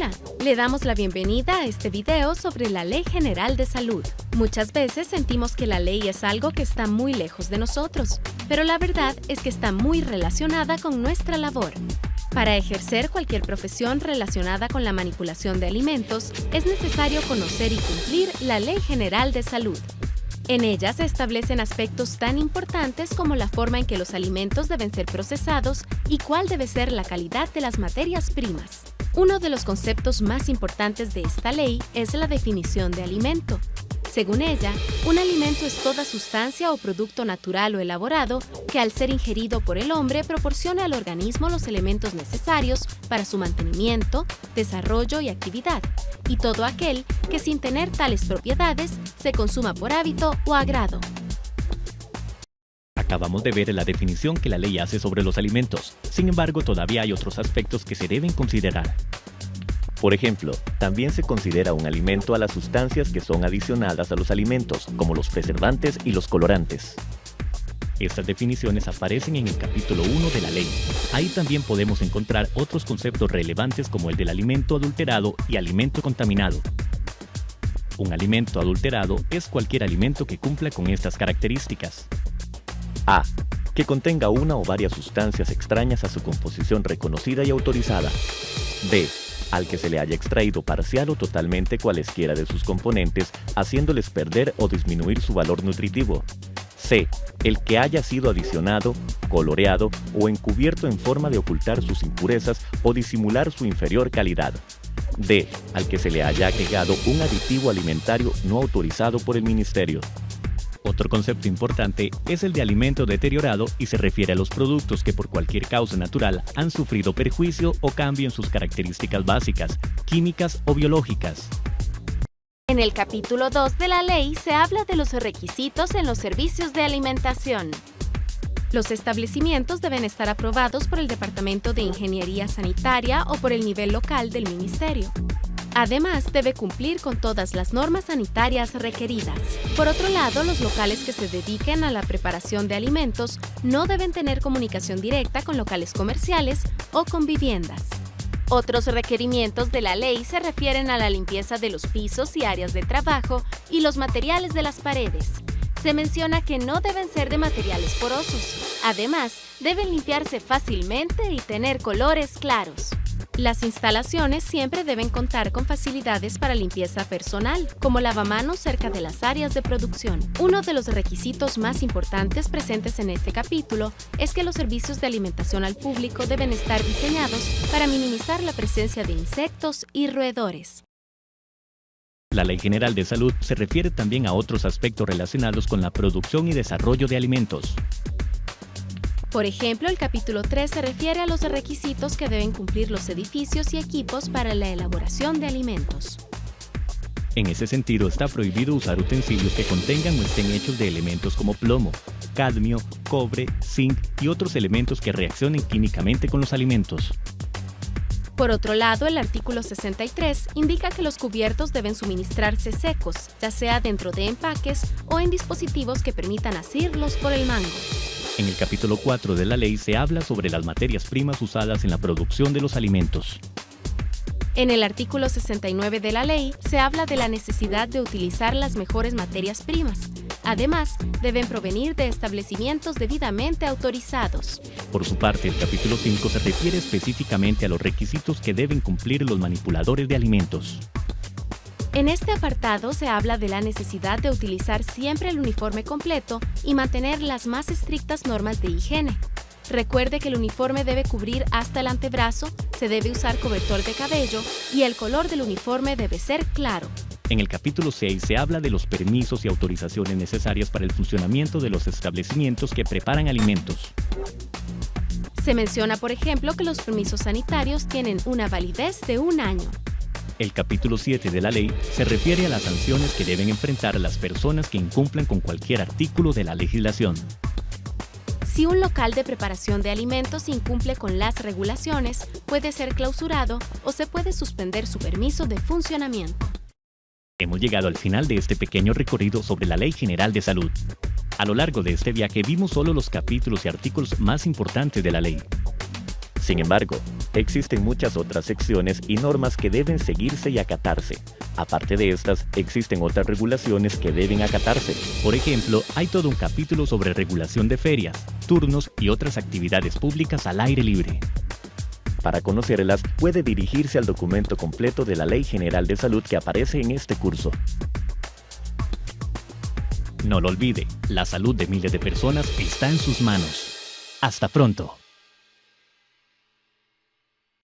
Hola, le damos la bienvenida a este video sobre la Ley General de Salud. Muchas veces sentimos que la ley es algo que está muy lejos de nosotros, pero la verdad es que está muy relacionada con nuestra labor. Para ejercer cualquier profesión relacionada con la manipulación de alimentos, es necesario conocer y cumplir la Ley General de Salud. En ella se establecen aspectos tan importantes como la forma en que los alimentos deben ser procesados y cuál debe ser la calidad de las materias primas. Uno de los conceptos más importantes de esta ley es la definición de alimento. Según ella, un alimento es toda sustancia o producto natural o elaborado que al ser ingerido por el hombre proporciona al organismo los elementos necesarios para su mantenimiento, desarrollo y actividad, y todo aquel que sin tener tales propiedades se consuma por hábito o agrado. Acabamos de ver la definición que la ley hace sobre los alimentos. Sin embargo, todavía hay otros aspectos que se deben considerar. Por ejemplo, también se considera un alimento a las sustancias que son adicionadas a los alimentos, como los preservantes y los colorantes. Estas definiciones aparecen en el capítulo 1 de la ley. Ahí también podemos encontrar otros conceptos relevantes como el del alimento adulterado y alimento contaminado. Un alimento adulterado es cualquier alimento que cumpla con estas características. A. Que contenga una o varias sustancias extrañas a su composición reconocida y autorizada. B. Al que se le haya extraído parcial o totalmente cualesquiera de sus componentes, haciéndoles perder o disminuir su valor nutritivo. C. El que haya sido adicionado, coloreado o encubierto en forma de ocultar sus impurezas o disimular su inferior calidad. D. Al que se le haya agregado un aditivo alimentario no autorizado por el Ministerio. Otro concepto importante es el de alimento deteriorado y se refiere a los productos que por cualquier causa natural han sufrido perjuicio o cambio en sus características básicas, químicas o biológicas. En el capítulo 2 de la ley se habla de los requisitos en los servicios de alimentación. Los establecimientos deben estar aprobados por el Departamento de Ingeniería Sanitaria o por el nivel local del Ministerio. Además, debe cumplir con todas las normas sanitarias requeridas. Por otro lado, los locales que se dediquen a la preparación de alimentos no deben tener comunicación directa con locales comerciales o con viviendas. Otros requerimientos de la ley se refieren a la limpieza de los pisos y áreas de trabajo y los materiales de las paredes. Se menciona que no deben ser de materiales porosos. Además, deben limpiarse fácilmente y tener colores claros. Las instalaciones siempre deben contar con facilidades para limpieza personal, como lavamanos cerca de las áreas de producción. Uno de los requisitos más importantes presentes en este capítulo es que los servicios de alimentación al público deben estar diseñados para minimizar la presencia de insectos y roedores. La Ley General de Salud se refiere también a otros aspectos relacionados con la producción y desarrollo de alimentos. Por ejemplo, el capítulo 3 se refiere a los requisitos que deben cumplir los edificios y equipos para la elaboración de alimentos. En ese sentido, está prohibido usar utensilios que contengan o estén hechos de elementos como plomo, cadmio, cobre, zinc y otros elementos que reaccionen químicamente con los alimentos. Por otro lado, el artículo 63 indica que los cubiertos deben suministrarse secos, ya sea dentro de empaques o en dispositivos que permitan asirlos por el mango. En el capítulo 4 de la ley se habla sobre las materias primas usadas en la producción de los alimentos. En el artículo 69 de la ley se habla de la necesidad de utilizar las mejores materias primas. Además, deben provenir de establecimientos debidamente autorizados. Por su parte, el capítulo 5 se refiere específicamente a los requisitos que deben cumplir los manipuladores de alimentos. En este apartado se habla de la necesidad de utilizar siempre el uniforme completo y mantener las más estrictas normas de higiene. Recuerde que el uniforme debe cubrir hasta el antebrazo, se debe usar cobertor de cabello y el color del uniforme debe ser claro. En el capítulo 6 se habla de los permisos y autorizaciones necesarias para el funcionamiento de los establecimientos que preparan alimentos. Se menciona, por ejemplo, que los permisos sanitarios tienen una validez de 1 año. El capítulo 7 de la ley se refiere a las sanciones que deben enfrentar las personas que incumplan con cualquier artículo de la legislación. Si un local de preparación de alimentos incumple con las regulaciones, puede ser clausurado o se puede suspender su permiso de funcionamiento. Hemos llegado al final de este pequeño recorrido sobre la Ley General de Salud. A lo largo de este viaje vimos solo los capítulos y artículos más importantes de la ley. Sin embargo, existen muchas otras secciones y normas que deben seguirse y acatarse. Aparte de estas, existen otras regulaciones que deben acatarse. Por ejemplo, hay todo un capítulo sobre regulación de ferias, turnos y otras actividades públicas al aire libre. Para conocerlas, puede dirigirse al documento completo de la Ley General de Salud que aparece en este curso. No lo olvide, la salud de miles de personas está en sus manos. Hasta pronto.